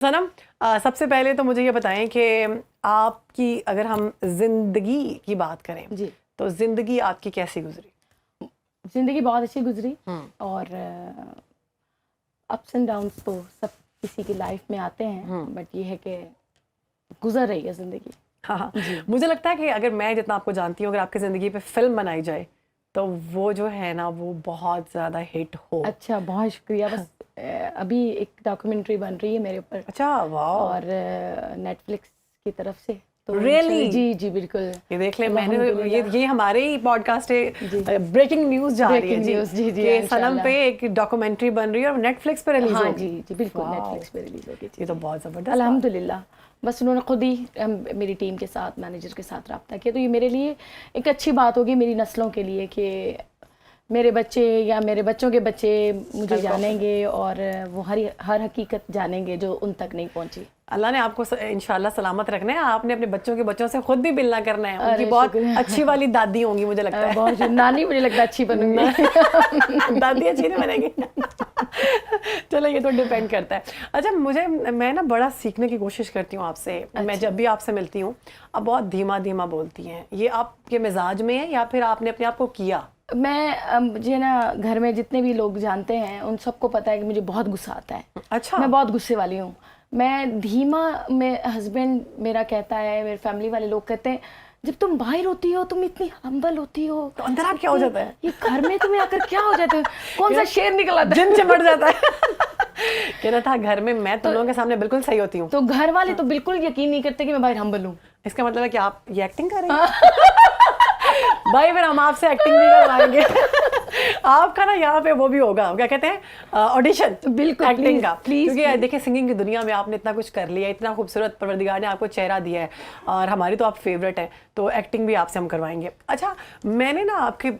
सनम, सबसे पहले तो मुझे ये बताएं कि आपकी अगर हम जिंदगी की बात करें जी, तो जिंदगी आपकी कैसी गुजरी? ज़िंदगी बहुत अच्छी गुजरी और अप्स एंड डाउन्स तो सब किसी की लाइफ में आते हैं, बट ये है कि गुजर रही है ज़िंदगी। हाँ, मुझे लगता है कि अगर मैं जितना आपको जानती हूँ, अगर आपकी ज़िंदगी पे फिल्म बनाई जाए तो वो जो है ना वो बहुत ज़्यादा हिट हो। अच्छा, बहुत शुक्रिया। बस अभी एक डॉक्यूमेंट्री बन रही है मेरे ऊपर अच्छा, वाह। और नेटफ्लिक्स की तरफ से, तो Really? जी जी बिल्कुल। ये देख ले, मैंने तो अल्हम्दुलिल्लाह। ये हमारे ही पॉडकास्ट है, ब्रेकिंग न्यूज़ जा रही है ब्रेकिंग न्यूज़, जी जी, कि सनम इंशाल्लाह। पे एक डॉक्यूमेंट्री बन रही है और नेटफ्लिक्स पे रिलीज हाँ होगी। जी जी बिल्कुल, वाह। नेटफ्लिक्स पे रिलीज होगी। ये तो बहुत ज़बरदस्त। अल्हम्दुलिल्लाह। बस उन्होंने खुद ही मेरी टीम के साथ, मैनेजर के साथ रब्ता किया, तो ये मेरे लिए एक अच्छी बात होगी, मेरी नस्लों के लिए, कि मेरे बच्चे या मेरे बच्चों के बच्चे मुझे जानेंगे और वो हर हकीकत जानेंगे जो उन तक नहीं पहुंची। अल्लाह ने आपको इंशाल्लाह सलामत रखना है। आपने अपने बच्चों के बच्चों से खुद भी मिलना करना है। उनकी बहुत अच्छी वाली दादी होंगी, मुझे लगता है। बहुत नानी मुझे लगता है अच्छी बनूंगी। दादी अच्छी नहीं बनेगी। चलो, ये तो डिपेंड करता है। अच्छा, मैं ना बड़ा सीखने की कोशिश करती हूँ आपसे। मैं जब भी आपसे मिलती हूँ, आप बहुत धीमा धीमा बोलती हैं। ये आपके मिजाज में है या फिर आपने अपने आप को किया? मुझे ना घर में जितने भी लोग जानते हैं उन सबको पता है कि मुझे बहुत गुस्सा आता है। अच्छा। मैं बहुत गुस्से वाली हूँ। मैं धीमा, मैं हस्बैंड मेरा कहता है, मेरे फैमिली वाले लोग कहते हैं, जब तुम बाहर होती हो तुम इतनी हम्बल होती हो, तो अंदर आप क्या हो जाता है? ये घर में तुम्हें आकर क्या हो जाता है? कौन सा शेर निकल आता है? जिन चिमट जाता है। कहना था घर में मैं तुम लोगों के सामने बिल्कुल सही होती हूँ। तो घर वाले तो बिल्कुल यकीन नहीं करते कि मैं बाहर हम्बल हूँ। इसका मतलब है कि आप ये एक्टिंग कर रहे हैं। भाई, फिर हम आपसे एक्टिंग नहीं करवाएंगे। आपका ना यहाँ पे वो भी होगा, क्या कहते हैं, ऑडिशन। बिल्कुल, एक्टिंग का, प्लीज। क्योंकि देखिए सिंगिंग की दुनिया में आपने इतना कुछ कर लिया, इतना खूबसूरत परवरदिगार ने आपको चेहरा दिया है और हमारी तो आप फेवरेट है, तो एक्टिंग भी आपसे हम करवाएंगे। अच्छा, मैंने ना आपके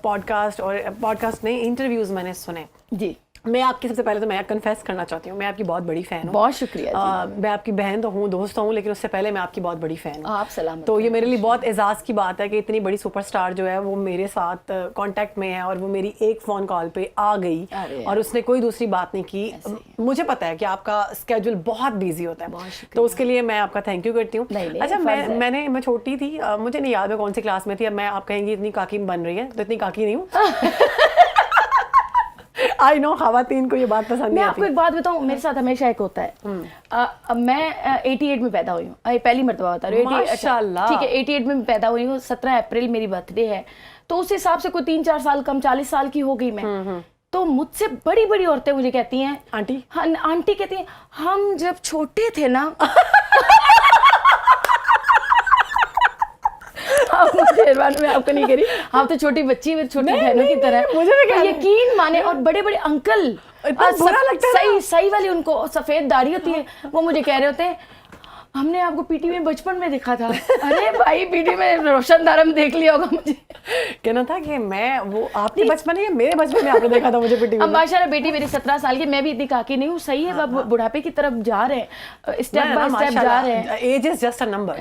पॉडकास्ट नहीं, इंटरव्यूज़ मैंने सुने जी। मैं आपकी सबसे पहले तो मैं कन्फेस करना चाहती हूँ, मैं आपकी बहुत बड़ी फ़ैन हूँ। बहुत शुक्रिया जी। मैं आपकी बहन तो हूँ, दोस्त हूँ, लेकिन उससे पहले मैं आपकी बहुत बड़ी फ़ैन हूँ। आप सलामत। तो ये मेरे लिए बहुत एजाज़ की बात है कि इतनी बड़ी सुपरस्टार जो है वो मेरे साथ कांटेक्ट में है और वो मेरी एक फ़ोन कॉल पे आ गई और उसने कोई दूसरी बात नहीं की। मुझे पता है कि आपका स्केड्यूल बहुत बिजी होता है, तो उसके लिए मैं आपका थैंक यू करती हूँ। अच्छा, मैं छोटी थी, मुझे नहीं याद मैं कौन सी क्लास में थी। अब मैं आप कहेंगी इतनी काकी बन रही है, तो इतनी काकी नहीं हूँ। आई नो खवातीन को ये बात पसंद नहीं आती। मैं आपको एक बात बताऊं, मेरे साथ हमेशा एक होता है। अब मैं 88 में पैदा हुई हूँ, पहली मर्तबा बता रही हूँ। माशाल्लाह। ठीक है, 88 में पैदा हुई हूँ, 17 अप्रैल मेरी बर्थडे है, तो उस हिसाब से कोई 3-4 साल कम, 40 साल की हो गई मैं। तो मुझसे बड़ी बड़ी औरतें मुझे कहती हैं आंटी। हाँ, आंटी कहती हैं, हम जब छोटे थे ना। मैं आपको नहीं करी, आप तो छोटी बच्ची, मेरी छोटी बहनों की तरह। मुझे भी तो यकीन माने, और बड़े बड़े अंकल, बुरा लगता है। सही वाली, उनको सफेद दाढ़ी होती है, वो मुझे कह रहे होते हैं, हमने आपको पीटी में बचपन में देखा था। अरे भाई, पीटी में रोशनदारा में देख लिया होगा मुझे। कहना था कि मैं वो आपके बचपन में, मेरे बचपन में आपने देखा था मुझे पीटी में। अब माशाल्लाह बेटी मेरी 17 साल की, मैं भी इतनी काकी नहीं हूँ। सही है, अब बुढ़ापे की तरफ जा रहे हैं, स्टेप बाय स्टेप जा रहे हैं। Age is just a number.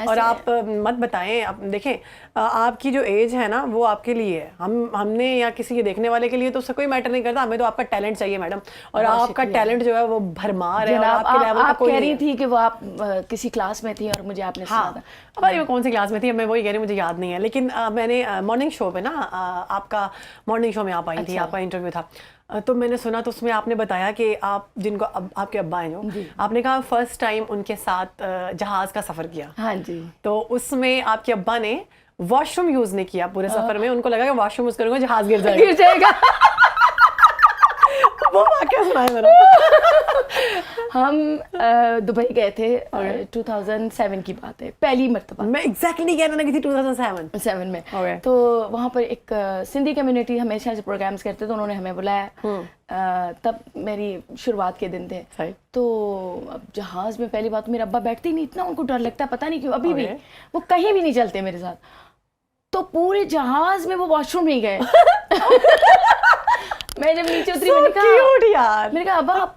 और आप मत बताएं, आप देखें, आपकी जो एज है ना वो आपके लिए है, हमने या किसी के देखने वाले के लिए तो उससे कोई मैटर नहीं करता। हमें तो आपका टैलेंट चाहिए मैडम, और आपका टैलेंट जो है वो भरमार है। आप कह रही थी कि वो आप किसी क्लास में थी और मुझे आपने सुना था। हमारी वो कौन सी क्लास में थी, मैं वही कह रही, मुझे याद नहीं है, लेकिन मैंने मॉर्निंग शो पे ना, आपका मॉर्निंग शो में आप आई थी, आपका इंटरव्यू था, तो मैंने सुना, तो उसमें आपने बताया कि आप जिनको आपके अब्बा हैं जो, आपने कहा फर्स्ट टाइम उनके साथ जहाज का सफर किया। हाँ जी। तो उसमें आपके अब्बा ने वॉशरूम यूज नहीं किया पूरे सफर में, उनको लगा कि वॉशरूम यूज करूंगा जहाज गिर जाएगा। वो वाकया सुनाए जरा। हम दुबई गए थे, 2007 की बात है, पहली मर्तबा। मैं एग्जैक्टली नहीं कहना कि थी 2007 में। तो वहाँ पर एक सिंधी कम्युनिटी हमेशा से प्रोग्राम्स करते, तो उन्होंने हमें बुलाया। तब मेरी शुरुआत के दिन थे। तो अब जहाज में पहली बात, मेरा अब्बा बैठते ही नहीं, इतना उनको डर लगता है, पता नहीं क्यों, अभी भी वो कहीं भी नहीं चलते मेरे साथ। तो पूरे जहाज में वो वॉशरूम नहीं गए। मैं जब नीचे उतरी, मैंने कहा अब्बा आप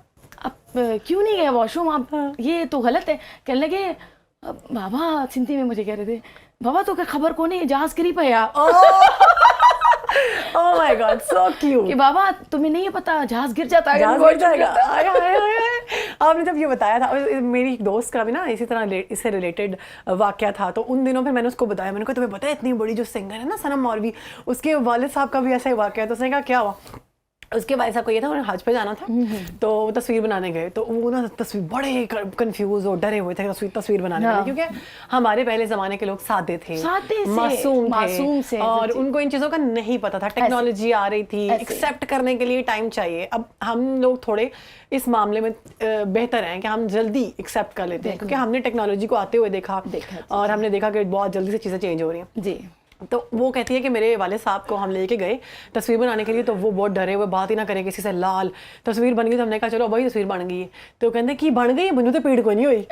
क्यों नहीं गए वॉशरूम, आप ये तो गलत है। कहने लगे, बाबा सिंधी में मुझे कह रहे थे, बाबा तो क्या खबर को नहीं, जहाज करी पाया। Oh my God, so cute. कि बाबा तुम्हें नहीं है पता, जहाज गिर जाता है, जहाज गिर जाएगा। आपने जब ये बताया था, मेरी एक दोस्त का भी ना इसी तरह इससे रिलेटेड वाकया था, तो उन दिनों फिर मैंने उसको बताया, मैंने कहा तुम्हें पता है इतनी बड़ी जो सिंगर है ना सनम मौलवी, उसके वालिद साहब का भी ऐसा ही वाकया है। तो उसने कहा क्या हुआ? उसके भाई साहब को ये था उन्हें हज पे जाना था, तो वो तस्वीर बनाने गए, तो वो ना तस्वीर बड़े कंफ्यूज और डरे हुए थे तस्वीर बनाने के लिए, क्योंकि हमारे पहले जमाने के लोग सादे थे, मासूम थे और उनको इन चीज़ों का नहीं पता था। टेक्नोलॉजी आ रही थी, एक्सेप्ट करने के लिए टाइम चाहिए। अब हम लोग थोड़े इस मामले में बेहतर हैं कि हम जल्दी एक्सेप्ट कर लेते हैं, क्योंकि हमने टेक्नोलॉजी को आते हुए देखा और हमने देखा कि बहुत जल्दी से चीज़ें चेंज हो रही हैं जी। तो वो कहती है कि मेरे वाले साहब को हम लेके गए तस्वीर बनाने के लिए, तो वो बहुत डरे हुए, बात ही ना करें किसी से, लाल तस्वीर बन गई। तो हमने कहा चलो वही तस्वीर बन गई है। तो कहते कि बन गई, मुझे तो पीड़ को नहीं हुई।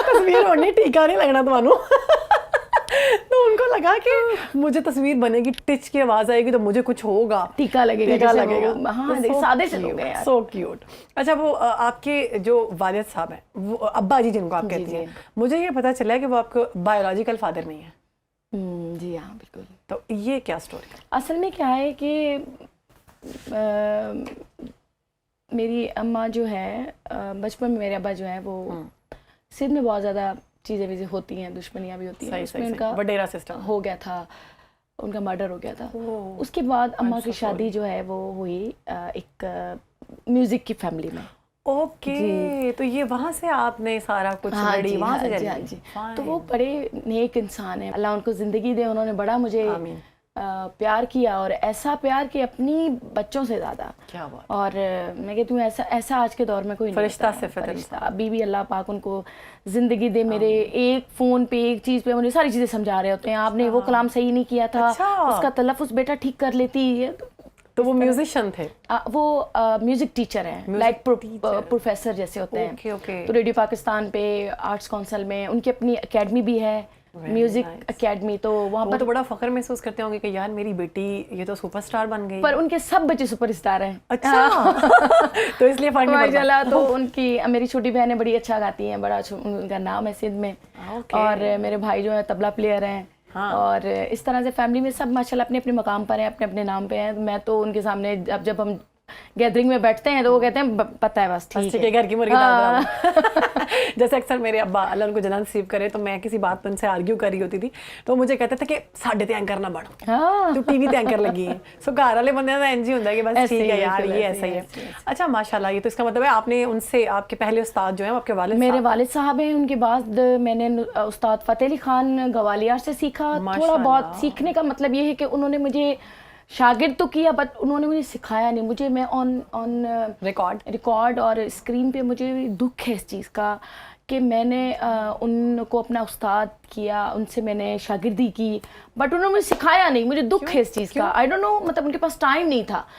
तस्वीर बननी, टीका नहीं लगना तुम्हानू। तो उनको लगा कि मुझे तस्वीर बनेगी, टिच की आवाज आएगी तो मुझे कुछ होगा, टीका लगेगा। हाँ, सादे से लोग हैं, सो क्यूट। अच्छा, वो आपके जो वालिद साहब हैं, वो अब्बा जी जिनको आप कहती हैं, मुझे ये पता चला है कि वो आपको बायोलॉजिकल फादर नहीं है। जी हाँ, बिल्कुल। तो ये क्या स्टोरी है? असल में क्या है कि मेरी अम्मा जो है, बचपन में मेरे अब्बा जो है वो सिंध में बहुत ज़्यादा चीज़ें होती हैं, दुश्मनियाँ भी होती हैं। उसमें उनका वडेरा सिस्टम हो गया था, उनका मर्डर हो गया था। उसके बाद अम्मा की शादी जो है वो हुई एक म्यूज़िक की फैमिली में। ओके, तो ये वहाँ से आपने सारा कुछ लड़ी वहाँ से जी, हाँ जी। तो वो बड़े नेक इंसान है, अल्लाह उनको ज़िंदगी दे। उन्होंने बड़ा मुझे प्यार किया, और ऐसा प्यार कि अपनी बच्चों से ज़्यादा। क्या बात। और मैं कहती हूँ ऐसा आज के दौर में कोई फरिश्ता नहीं, फरिश्ता। अभी भी अल्लाह पाक उनको ज़िंदगी दे। मेरे एक फ़ोन पे एक चीज़ पे मुझे सारी चीज़ें समझा रहे होते हैं, आपने वो कलाम सही नहीं किया था, उसका तलफ़ुज़ बेटा ठीक कर लेती है। तो वो म्यूजिशियन थे? वो म्यूजिक टीचर हैं, लाइक प्रोफेसर जैसे होते हैं। तो रेडियो पाकिस्तान पे आर्ट्स काउंसिल में उनकी अपनी एकेडमी भी है, म्यूजिक एकेडमी। तो वहाँ पर तो बड़ा फख्र महसूस करते होंगे कि यार मेरी बेटी ये तो सुपरस्टार बन गई। पर उनके सब बच्चे सुपरस्टार हैं। अच्छा। तो इसलिए फर्क नहीं पड़ता। तो उनकी मेरी छोटी बहनें बड़ी अच्छा गाती हैं, बड़ा उनका नाम है सिंध में। और मेरे भाई जो है तबला प्लेयर हैं। और इस तरह से फैमिली में सब माशाल्लाह अपने अपने मकाम पर हैं, अपने अपने नाम पे हैं। मैं तो उनके सामने जब हम गैदरिंग में बैठते हैं तो वो कहते हैं पता है, बस ठीक है, घर की मुर्गी दाल। जैसे अक्सर मेरे अब्बा, अल्लाह उनको जन्नत नसीब करे, तो मैं किसी बात पर उनसे आर्ग्यू कर रही होती थी, तो मुझे कहते थे कि साढ़े ते एंकर ना बन, तू टीवी ते एंकर लगी है। सो घर वाले बंदे का इंज ही होता है कि बस ठीक है यार, ये ऐसा ही है। अच्छा, माशाल्लाह। ये तो इसका मतलब है आपने उनसे, आपके पहले उस्ताद जो है आपके वालिद, मेरे वालिद साहब हैं। उनके बाद मैंने उस्ताद फतेह अली खान गवालियर से सीखा। थोड़ा बहुत सीखने का मतलब ये है कि उन्होंने मुझे शागिर्द तो किया, बट उन्होंने मुझे सिखाया नहीं। मुझे मैं ऑन रिकॉर्ड और स्क्रीन पे मुझे दुख है इस चीज़ का कि मैंने उनको अपना उस्ताद किया, उनसे मैंने शागिर्दी की, बट उन्होंने मुझे सिखाया नहीं। मुझे दुख है इस चीज़ का। आई डोंट नो, मतलब उनके पास टाइम नहीं था।